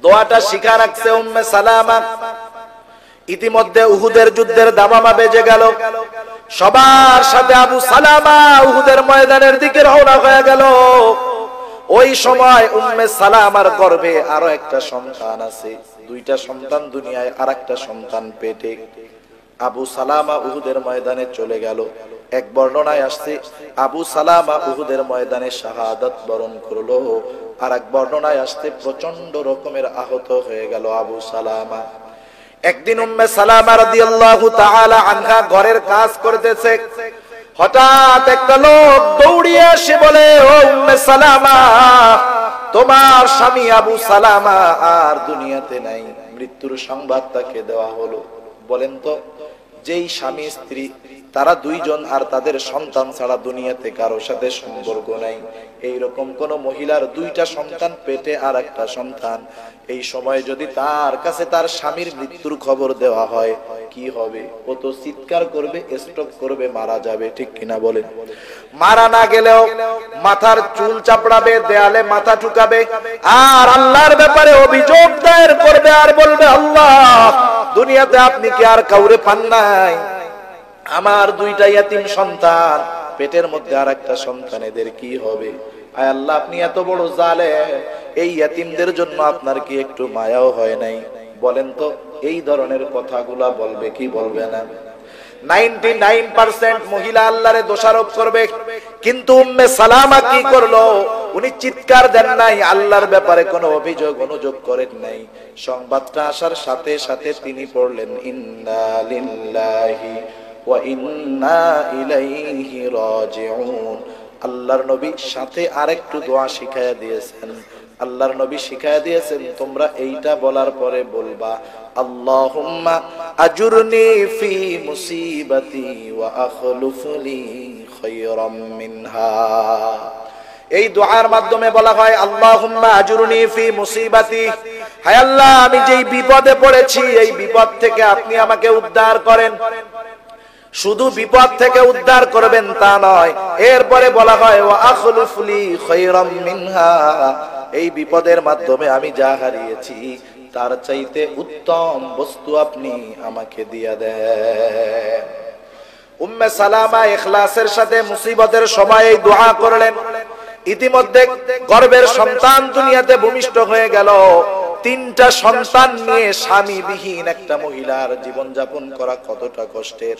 দোয়াটা শিখা রাখছে উম্মে সালামা। ইতিমধ্যে উহুদের যুদ্ধের দামামা বেজে গেল, সবার সাথে আবু সালামা উহুদের ময়দানের দিকে রওনা হয়ে গেল। ওই সময় উম্মে সালামার গর্ভে আরো একটা সন্তান আছে, দুইটা সন্তান দুনিয়ায়, আর একটা সন্তান পেটে। আবু সালামা উহুদের ময়দানে চলে গেল। এক বর্ণনায় আসছে আবু সালামা উহুদের ময়দানে শাহাদাত বরণ করলো, আর এক বর্ণনায় আসছে প্রচন্ড রকমের আহত হয়ে গেল আবু সালামা। একদিন উম্মে সালামা রাদিয়াল্লাহু তাআলা আনহা ঘরের কাজ করতেছে, হঠাৎ একটা লোক দৌড়িয়ে এসে বলে, ও উম্মে সালামা, তোমার স্বামী আবু সালামা আর দুনিয়াতে নাই, মৃত্যুর সংবাদ তাকে দেওয়া হলো। বলেন তো, যেই স্বামী স্ত্রী তারা দুইজন আর তাদের সন্তান ছাড়া দুনিয়াতে কারো সাথে সম্পর্ক নাই, এইরকম কোন মহিলার দুইটা সন্তান পেটে আর একটা সন্তান, এই সময় যদি তার কাছে তার স্বামীর মৃত্যুর খবর দেওয়া হয় কি হবে? ও তো চিৎকার করবে, স্ট্রোক করবে, মারা যাবে, ঠিক কিনা বলেন? মারা না গেলেও মাথার চুল চাপড়াবে, দেয়ালে মাথা ঠুকাবে, আর আল্লাহর ব্যাপারে অভিযোগ দায়ের করবে, আর বলবে, আল্লাহ দুনিয়াতে আপনি কি আর কাউরে পান নাই? আমার দুইটা ইয়াতিম সন্তান, পেটের মধ্যে আর একটা সন্তান, এদের কি হবে? আয় আল্লাহ, আপনি এত বড় জালেম, এই ইয়াতিমদের জন্য আপনার কি একটু মায়াও হয় নাই? বলেন তো, এই ধরনের কথাগুলা বলবে কি বলবে না? 99% মহিলা আল্লাহরে দোষারোপ করবে, কিন্তু উম্মে সালামা কি করলো? উনি চিৎকার দেন নাই, আল্লাহর ব্যাপারে কোনো অভিযোগ অনুযোগ করেন নাই। সংবাদটা আসার সাথে সাথে তিনি পড়লেন, ইন্না লিল্লাহি ওয়া ইন্না ইলাইহি রাজিউন। আল্লাহর নবী সাথে আরেকটু দোয়া শিখায়া দিয়েছেন। আল্লাহর নবী শিখায়া দিয়েছেন, তোমরা এইটা বলার পরে বলবা, আল্লাহুম্মা আজুরনি ফি মুসিবাতি ওয়া আখলুফ লি খায়রাম মিনহা। এই দোয়ার মাধ্যমে বলা হয়, আল্লাহুম্মা আজুরনি ফি মুসিবাতি, হায় আল্লাহ আমি যেই বিপদে পড়েছি এই বিপদ থেকে আপনি আমাকে উদ্ধার করেন। শুধু বিপদ থেকে উদ্ধার করবেন তা নয়, এরপরে বলা হয় ওয়া আখলুফ লি খায়রাম মিনহা, এই বিপদের মাধ্যমে আমি যা হারিয়েছি তার চাইতে উত্তম বস্তু আপনি আমাকে দিয়া দেন। উম্মে সালামা ইখলাসের সাথে মুসিবতের সময় এই দোয়া করলেন। ইতিমধ্যে গর্ভের সন্তান দুনিয়াতে ভূমিষ্ঠ হয়ে গেল। তিনটা সন্তান নিয়ে স্বামীবিহীন একটা মহিলার জীবন যাপন করা কতটা কষ্টের।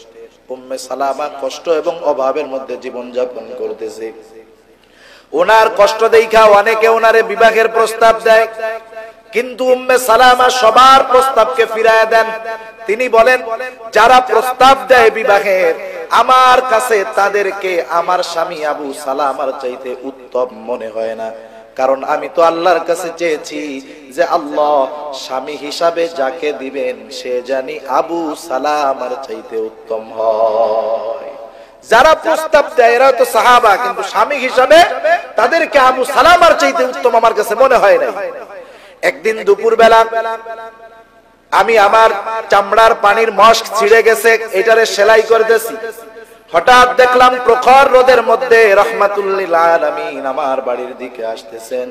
উম্মে সালামা কষ্ট এবং অভাবের মধ্যে জীবন যাপন করতেছে। ওনার কষ্ট দেখা অনেকে ওনারে বিবাহের প্রস্তাব দেয়, কিন্তু উম্মে সালামা সবার প্রস্তাবকে ফিরায় দেন। তিনি বলেন, যারা প্রস্তাব দেয় বিবাহের, আমার কাছে তাদেরকে আমার স্বামী আবু সালামার চাইতে উত্তম মনে হয় না। কারণ আমি তো আল্লাহর কাছে চেয়েছি যে আল্লাহ স্বামী হিসাবে যাকে দিবেন সে জানি আবু সালামার চাইতে উত্তম হয়। যারা প্রস্তাব দেয় এরা তো সাহাবা, কিন্তু স্বামী হিসাবে তাদেরকে আবু সালামার চাইতে উত্তম আমার কাছে মনে হয় না। একদিন দুপুর বেলা আমি আমার চামড়ার পানির মস্ক ছিঁড়ে গেছে, এটারে সেলাই করতেছি। হঠাৎ দেখলাম প্রখর রোদের মধ্যে রাহমাতুল লিল আলামিন আমার বাড়ির দিকে আসতেছেন।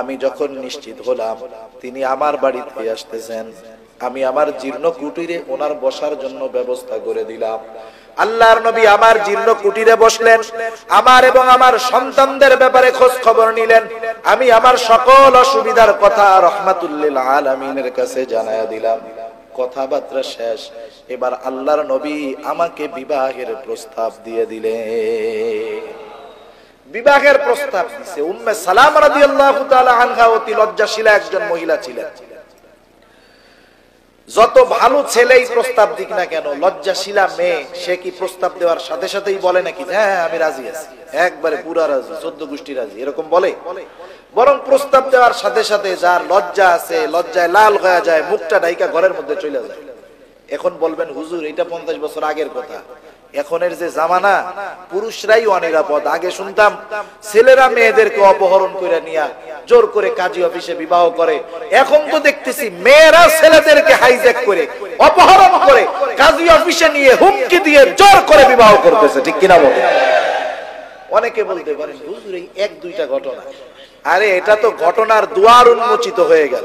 আমি যখন নিশ্চিত হলাম তিনি আমার বাড়িতে আসতেছেন, আমি আমার জীর্ণ কুটিরে ওনার বসার জন্য ব্যবস্থা করে দিলাম। আল্লাহর নবী আমার জীর্ণ কুটিরে বসলেন, আমার এবং আমার সন্তানদের ব্যাপারে খোঁজ খবর নিলেন। আমি আমার সকল অসুবিধার কথা রাহমাতুল লিল আলামিনের কাছে জানায়া দিলাম। কথাবার্তা শেষ, এবার আল্লাহর নবী আমাকে বিবাহের প্রস্তাব দিয়ে দিলেন। বিবাহের প্রস্তাব দিয়েছে। উম্মে সালামা রাদিয়াল্লাহু তাআলা আনহা অতি লজ্জাশীলা একজন মহিলা ছিলেন। যত ভালো ছেলেই প্রস্তাব দিক না কেন, লজ্জাশীলা মেয়ে সে কি প্রস্তাব দেওয়ার সাথে সাথেই বলে নাকি হ্যাঁ আমি রাজি আছি, একবারে পুরা রাজি, 14 গোষ্ঠী রাজি, এরকম বলে? বরং প্রস্তাব দেওয়ার সাথে সাথে যার লজ্জা আছে, লজ্জায় লাল হয়ে যায়, মুখটা ঢাইকা ঘরের মধ্যে চলে যায়। এখন বলবেন হুজুর এটা 50 বছর আগের কথা, এখনের যে জামানা, পুরুষরাই অনিরাপদ। আগে শুনতাম ছেলেরা মেয়েদেরকে অপহরণ করে নিয়ে জোর করে কাজী অফিসে বিবাহ করে। এখন তো দেখতেছি মেয়েরা ছেলেদেরকে হাইজ্যাক করে অপহরণ করে কাজী অফিসে নিয়ে হুমকি দিয়ে জোর করে বিবাহ করতেছে। ঠিক কিনা বলে? অনেকে বলতে পারেন হুজুর এই এক দুইটা ঘটনা, আরে এটা তো ঘটনার দুয়ার উন্মোচিত হয়ে গেল।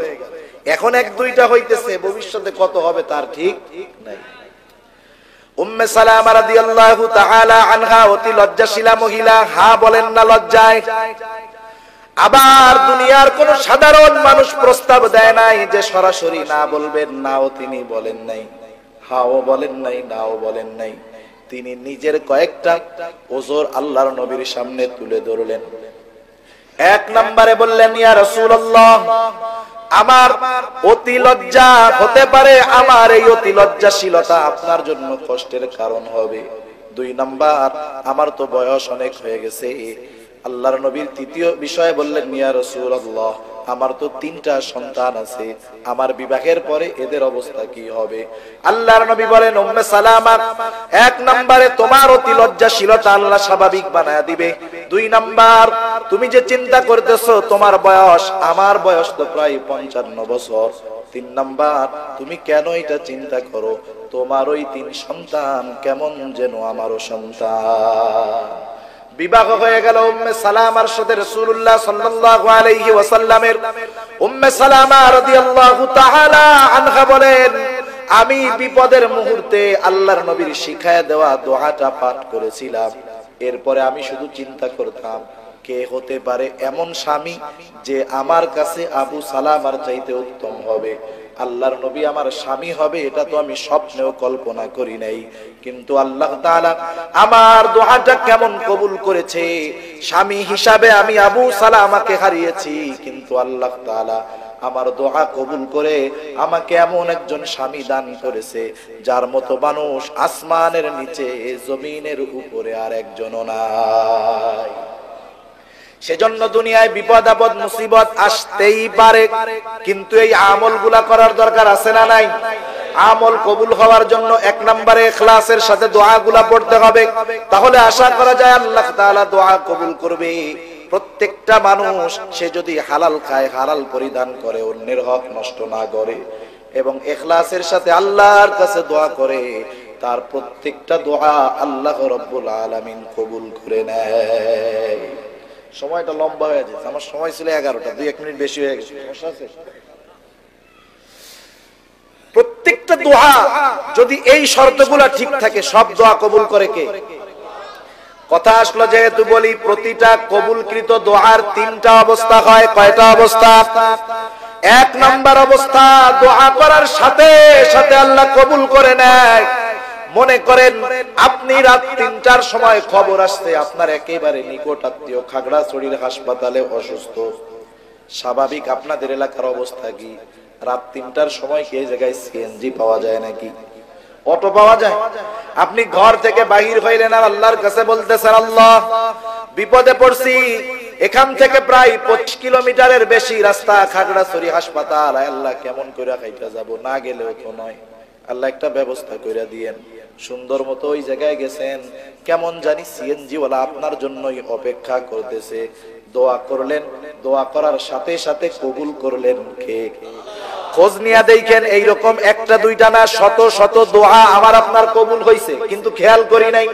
এখন এক দুইটা হইতেছে, ভবিষ্যতে কত হবে তার ঠিক নাই। উম্মে সালামা রাদিয়াল্লাহু তাআলা আনহা অতি লজ্জাশীলা মহিলা, হ্যাঁ বলেন না লজ্জায়। আবার দুনিয়ার কোন সাধারণ মানুষ প্রস্তাব দেয় নাই যে সরাসরি না বলবেন, নাও তিনি বলেন নাই, হাও বলেন নাই, নাও বলেন নাই। তিনি নিজের কয়েকটা ওজর আল্লাহর নবীর সামনে তুলে ধরলেন। এক নম্বরে বললেন, ইয়া রাসূলুল্লাহ, আমার অতি লজ্জা হতে পারে, আমার এই অতি লজ্জাশীলতা আপনার জন্য কষ্টের কারণ হবে। দুই নাম্বার, আমার তো বয়স অনেক হয়ে গেছে। আল্লাহর নবীর তৃতীয় বিষয় বললেন, ইয়া রাসূলুল্লাহ, আমার তো 3টা সন্তান আছে, আমার বিবাহের পরে এদের অবস্থা কি হবে? আল্লাহর নবী বলেন, উম্মে সালামা, এক নম্বরে তোমার অতি লজ্জাশীলতা আল্লাহ স্বাভাবিক বানায়া দিবে। দুই নাম্বার, তুমি যে চিন্তা করতেছো তোমার বয়স, আমার বয়স তো প্রায় 55 বছর। তিন নাম্বার, তুমি কেন এটা চিন্তা করো? তোমার ওই 3 সন্তান কেমন যেন আমারও সন্তান। বিবাহ হয়ে গেল উম্মে সালামার সাথে রাসূলুল্লাহ সাল্লাল্লাহু আলাইহি ওয়াসাল্লামের। উম্মে সালামা রাদিয়াল্লাহু তাআলা আনহা বলেন, আমি বিপদের মুহূর্তে আল্লাহর নবীর শিখায় দেওয়া দোয়াটা পাঠ করেছিলাম। এরপরে আমি শুধু চিন্তা করতাম, কে হতে পারে এমন স্বামী যে আমার কাছে আবু সালামার চাইতে উত্তম হবে। আল্লাহর নবী আমার স্বামী হবে এটা তো আমি স্বপ্নেও কল্পনা করি নাই। কিন্তু আল্লাহ তাআলা আমার দোয়াটা কেমন কবুল করেছে। স্বামী হিসাবে আমি আবু সালামাকে হারিয়েছি, কিন্তু আল্লাহ তাআলা আমার দোয়া কবুল করে আমাকে এমন একজন স্বামী দান করেছে যার মতো মানুষ আসমানের নিচে জমিনের উপরে আর একজনও নাই। সেজন্য দুনিয়ায় বিপদ আপদ মুসিবত আসতেই পারে, কিন্তু এই আমলগুলা করার দরকার আছে না নাই? আমল কবুল হওয়ার জন্য 1 নম্বরে ইখলাসের সাথে দোয়াগুলা পড়তে হবে। তাহলে আশা করা যায় আল্লাহ তাআলা দোয়া কবুল করবে। প্রত্যেকটা মানুষ সে যদি হালাল খায়, হালাল পরিধান করে, অন্যের হক নষ্ট না করে এবং ইখলাসের সাথে আল্লাহর কাছে দোয়া করে, তার প্রত্যেকটা দোয়া আল্লাহ রাব্বুল আলামিন কবুল করে নেয়। সময়টা লম্বা হয়ে যাচ্ছে, আমার সময় ছিল 11টা, 2-1 মিনিট বেশি হয়ে গেছে। প্রত্যেকটা দোয়া যদি এই শর্তগুলো ঠিক থাকে, সব দোয়া কবুল করে কে? কথা আসলো যেহেতু বলি, প্রতিটা কবুলকৃত দোয়ার 3টা অবস্থা হয়। কয়টা অবস্থা? 1 নম্বর অবস্থা, দোয়া করার সাথে সাথে আল্লাহ কবুল করে নেয়। মনে করেন আপনি রাত 3টার সময় খবর আসছে আপনার একেবারে নিকট আত্মীয় খাগড়াছড়ির হাসপাতালে অসুস্থ। স্বাভাবিক আপনাদের এলাকার অবস্থা কি? রাত 3টার সময় কি এই জায়গায় সিএনজি পাওয়া যায় নাকি? অটো পাওয়া যায়? আপনি ঘর থেকে বাহির হইলেন আর আল্লাহর কাছে বলতেছেন, আল্লাহ বিপদে পড়ছি, এখান থেকে প্রায় 25 কিলোমিটারের বেশি রাস্তা খাগড়াছড়ি হাসপাতাল, আল্লাহ কেমন করে খাইতে যাব, না গেলেও তো নয়, আল্লাহ একটা ব্যবস্থা করে দিয়েন। সুন্দর মতো ওই জায়গায় গেছেন, কেমন জানি সিএনজি ওয়ালা আপনার জন্যই অপেক্ষা করতেছে। দোয়া করলেন, দোয়া করার সাথে সাথে কবুল করলেন কে? খোঁজ নিয়ে দেখেন এইরকম 1টা 2টা না, শত শত দোয়া আমার আপনার কবুল হয়েছে, কিন্তু খেয়াল করি নাই।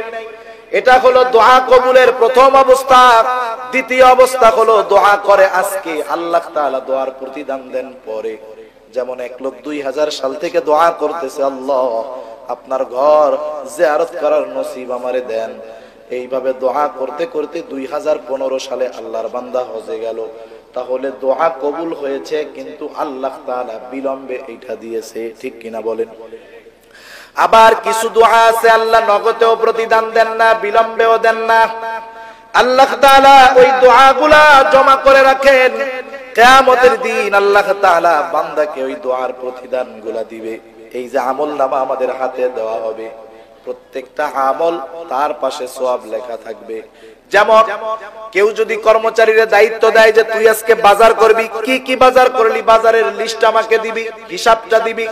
এটা হলো দোয়া কবুলের প্রথম অবস্থা। দ্বিতীয় অবস্থা হলো দোয়া করে আজকে, আল্লাহ তাআলা দোয়ার প্রতিদান দেন পরে। যেমন 1 লোক 2000 সাল থেকে দোয়া করতেছে, আল্লাহ আপনার ঘর জিয়ারত করার নসিব আমারে দেন। এইভাবে দোয়া করতে করতে 2015 সালে আল্লাহর বান্দা হজে গেল। তাহলে দোয়া কবুল হয়েছে, কিন্তু আল্লাহ তাআলা বিলম্বে এইটা দিয়েছে। ঠিক কিনা বলেন? আবার কিছু দোয়া আছে আল্লাহ নগদেও প্রতিদান দেন না, বিলম্বেও দেন না। আল্লাহ তাআলা ওই দোয়াগুলা জমা করে রাখেন, কিয়ামতের দিন আল্লাহ তাআলা বান্দাকে ওই দোয়ার প্রতিদানগুলা দিবে। এই যে আমলনামা আমাদের হাতে দেওয়া হবে, প্রত্যেকটা আমল তার পাশে সওয়াব লেখা থাকবে। যেমন কেউ যদি কর্মচারীর দায়িত্ব দেয় যে তুই আজকে বাজার করবি, কি কি বাজার করলি বাজারের লিস্ট আমাকে দিবি, হিসাবটা দিবি।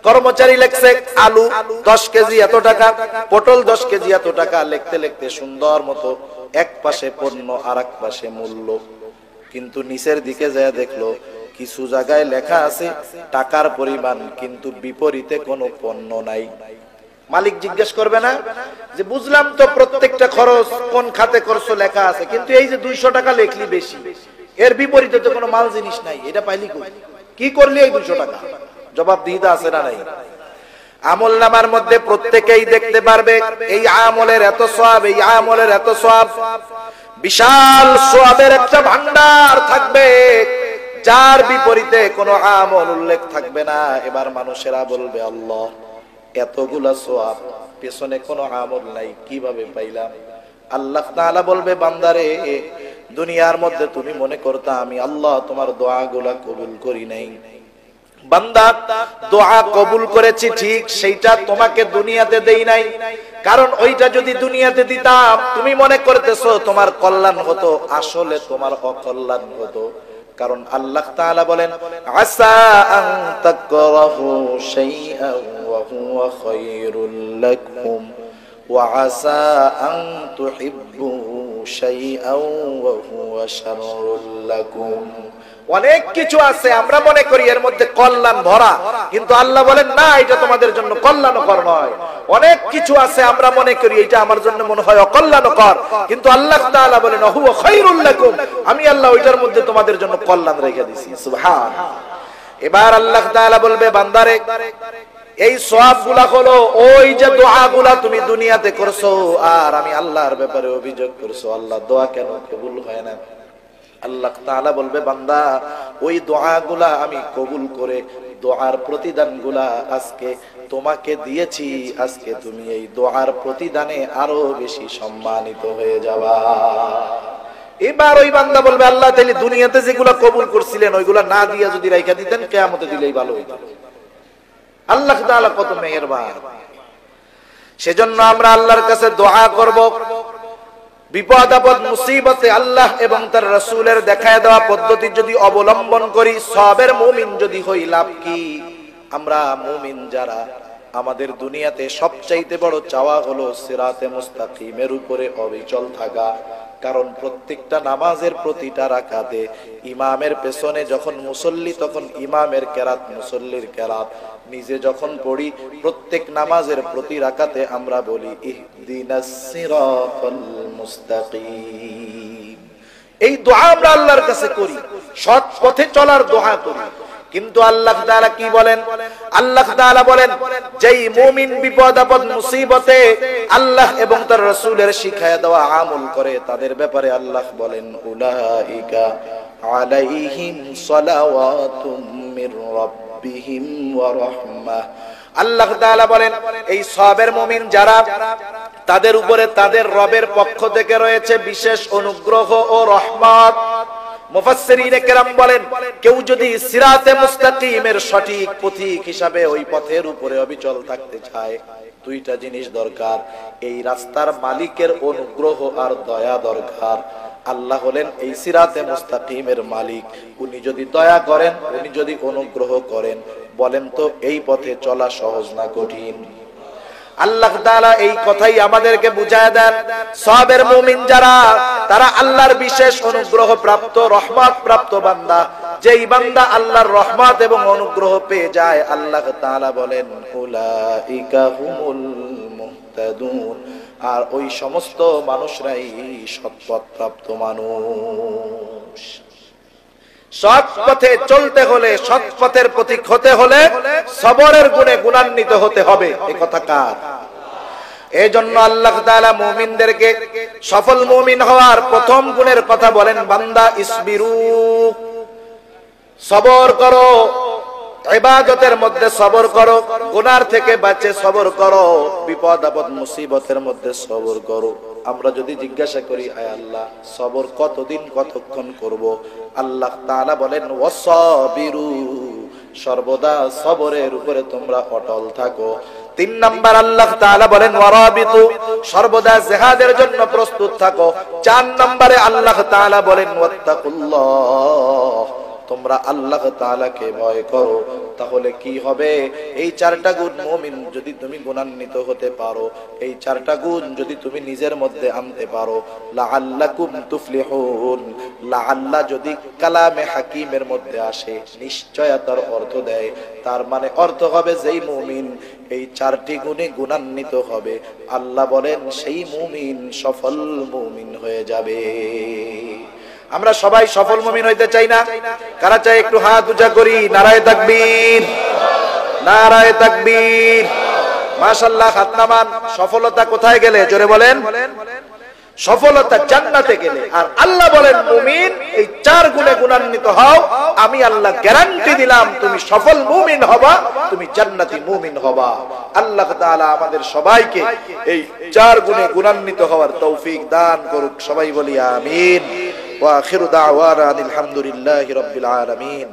কর্মচারী লেখছে আলু 10 কেজি এত টাকা, পটল 10 কেজি এত টাকা, লিখতে লিখতে সুন্দর মতো এক পাশে পণ্য আর এক পাশে মূল্য। কিন্তু নিচের দিকে যায় দেখলো কিছু জায়গায় লেখা আছে টাকার পরিমাণ, কিন্তু বিপরীতে কোনো পণ্য নাই। মালিক জিজ্ঞেস করবে না যে বুঝলাম তো প্রত্যেকটা খরচ কোন খাতে করছো লেখা আছে, কিন্তু এই যে 200 টাকা লেখলি বেশি, এর বিপরীতে তো কোনো মাল জিনিস নাই, এটা পাইলি কই, কি করলি এই 200 টাকা? জবাব দিতে আছে না নাই? আমল নামার মধ্যে প্রত্যেকেই দেখতে পারবে এই আমলের এত সওয়াব, এই আমলের এত সওয়াব, বিশাল সওয়াবের একটা ভান্ডার থাকবে, যার বিপরীতে কোনো আমল উল্লেখ থাকবে না। এবার মানুষেরা বলবে আল্লাহ এতগুলা সওয়াব, পেছনে কোনো আমল নাই, কিভাবে পাইলাম? আল্লাহ তাআলা বলবে বান্দারে দুনিয়ার মধ্যে তুমি মনে করতা আমি আল্লাহ তোমার দোয়াগুলা কবুল করি নাই। বান্দা দোয়া কবুল করেছি ঠিক, সেইটা তোমাকে দুনিয়াতে দেই নাই, কারণ ওইটা যদি দুনিয়াতে দিতাম তুমি মনে করতেছো তোমার কল্যাণ হতো, আসলে তোমার অকল্যাণ হতো। কারণ আল্লাহ তাআলা বলেন আসা আন তাকরাহু শাইআন ওয়া হুয়া খায়রুল লাকুম ওয়া আসা আন তুহিব্বু শাইআন ওয়া হুয়া শাররুল লাকুম। অনেক কিছু আছে আমরা মনে করি এর মধ্যে কল্যাণ ভরা, কিন্তু আল্লাহ বলেন না এটা তোমাদের জন্য কল্যাণকর নয়। অনেক কিছু আছে আমরা মনে করি এটা আমার জন্য মনে হয় অকল্যাণকর, কিন্তু আল্লাহ তাআলা বলেন হুয়া খায়রুল লাকুম, আমি আল্লাহ ওইটার মধ্যে তোমাদের জন্য কল্যাণ রেখে দিয়েছি। সুবহান। এবার আল্লাহ তাআলা বলবে বান্দারে এই সওয়াবগুলা হলো ওই যে দোয়াগুলা তুমি দুনিয়াতে করছো, আর আমি আল্লাহর ব্যাপারে অভিযোগ করছো আল্লাহ দোয়া কেন কবুল হয় না। আল্লাহ তাআলা বলবে বান্দা ওই দোয়াগুলা আমি কবুল করে দোয়ার প্রতিদানগুলা আজকে তোমাকে দিয়েছি, আজকে তুমি এই দোয়ার প্রতিদানে আরো বেশি সম্মানিত হয়ে যাবা। এবার ওই বান্দা বলবে আল্লাহ তাআলা দুনিয়াতে যেগুলা কবুল করছিলেন ওইগুলা না দিয়া যদি রাইখা দিতেন কিয়ামতে দিলেই ভালো হইতো। আল্লাহ তাআলা কত মেহেরবান। সেজন্য আমরা আল্লাহর কাছে দোয়া করব, বিপদ আপদ মুসিবতে আল্লাহ এবং তার রাসূলের দেখায় দেওয়া পদ্ধতি যদি অবলম্বন করি, সবের মুমিন যদি হই, লাভ কি? আমরা মুমিন যারা, আমাদের দুনিয়াতে সবচাইতে বড় চাওয়া হলো সিরাতে মুস্তাকিমের উপরে অবিচল থাকা। কারণ প্রত্যেকটা নামাজের প্রতিটা রাকাতে ইমামের পেছনে যখন মুসল্লি, তখন ইমামের কেরাত মুসল্লির কেরাত, নিজে যখন পড়ি প্রত্যেক নামাজের প্রতি রাকাতে আমরা বলি ইহদিনাস সিরাতাল মুস্তাকিম। এই দোয়া আমরা আল্লাহর কাছে করি, সৎ পথে চলার দোয়া করি। কিন্তু আল্লাহ তাআলা কি বলেন? আল্লাহ তাআলা বলেন যেই মুমিন বিপদ আপদ মুসিবতে আল্লাহ এবং তার রাসূলের শিখায়া দেওয়া আমল করে, তাদের ব্যাপারে আল্লাহ বলেন উলাইকা আলাইহিম সালাওয়াতুম মির রাব্বিহিম ওয়া রাহমাহ। আল্লাহ তাআলা বলেন এই সবের মুমিন যারা, তাদের উপরে তাদের রবের পক্ষ থেকে রয়েছে বিশেষ অনুগ্রহ ও রহমত। মুফাসসিরিনে কেরাম বলেন কেউ যদি সিরাতে মুস্তাকিমের সঠিক পথিক হিসাবে ওই পথের উপরে অবিচল থাকতে চায়, দুইটা জিনিস দরকার। এই রাস্তার মালিকের অনুগ্রহ আর দয়া দরকার। আল্লাহ হলেন এই সিরাতে মুস্তাকিমের মালিক, উনি যদি দয়া করেন, উনি যদি অনুগ্রহ করেন, বলেন তো এই পথে চলা সহজ না কঠিন? আল্লাহ তাআলা এই কথাই আমাদেরকে বুঝায় দেন সবের মুমিন যারা, তারা আল্লাহর বিশেষ অনুগ্রহ প্রাপ্ত, রহমত প্রাপ্ত বান্দা। যেই বান্দা আল্লাহর রহমত এবং অনুগ্রহ পেয়ে যায়, আল্লাহ তাআলা বলেন উলাইকা হুমুল মুহতাদুন, আর ওই সমস্ত মানুষরাই সৎপথ প্রাপ্ত মানুষ। সৎ পথে চলতে হলে, সৎ পথের প্রতীক হতে হলে সবরের গুণে গুণান্বিত হতে হবে। এই কথা কার? এই জন্য আল্লাহ তাআলা মুমিনদেরকে সফল মুমিন হওয়ার প্রথম গুণের কথা বলেন বান্দা ইসবিরু, সবর করো, ইবাদতের মধ্যে সবর করো, গুনার থেকে বাঁচে সবর করো, বিপদ আপদ মুসিবতের মধ্যে সবর করো। আমরা যদি জিজ্ঞাসা করি আয় আল্লাহ সবর কতদিন কতক্ষণ করব, আল্লাহ তাআলা বলেন ওয়াসাবিরু, সর্বদা সবরের উপরে তোমরা অটল থাকো। 3 নাম্বার আল্লাহ তাআলা বলেন ওয়ারাবিতু, সর্বদা জিহাদের জন্য প্রস্তুত থাকো। 4 নম্বরে আল্লাহ তাআলা বলেন ওয়াত্তাকুল্লাহ, তোমরা আল্লাহ তাআলাকে ভয় করো। তাহলে কি হবে? এই চারটা গুণ মুমিন যদি তুমি গুণান্বিত হতে পারো, এই চারটা গুণ যদি তুমি নিজের মধ্যে আনতে পারো, লাআল্লাকুম তুফলিহুন। লাআল্লা যদি কালামে হাকিমের মধ্যে আসে, নিশ্চয়তার অর্থ দেয়, তার মানে অর্থ হবে যেই মুমিন এই চারটি গুণে গুণান্বিত হবে, আল্লাহ বলেন সেই মুমিন সফল মুমিন হয়ে যাবে। আমরা সবাই সফল মুমিন হইতে চাই না? কারা চাই? একটু হাত উঁচা করি। নারায়ে তাকবীর, নারায়ে তাকবীর। মাশাআল্লাহ, হাত নামান। সফলতা কোথায় গেলে? জোরে বলেন। সফলতা জান্নাতে গেলে। আর আল্লাহ বলেন মুমিন এই চার গুণে গুণান্বিত হও, আমি আল্লাহ গ্যারান্টি দিলাম তুমি সফল মুমিন হবা, তুমি জান্নাতি মুমিন হবা। আল্লাহ তাআলা আমাদের সবাইকে এই চার গুণে গুণান্বিত হওয়ার তৌফিক দান করুক। সবাই বলি আমিন। ওয়া আখিরু দাওয়ানা আলহামদুলিল্লাহি রাব্বিল আলামিন।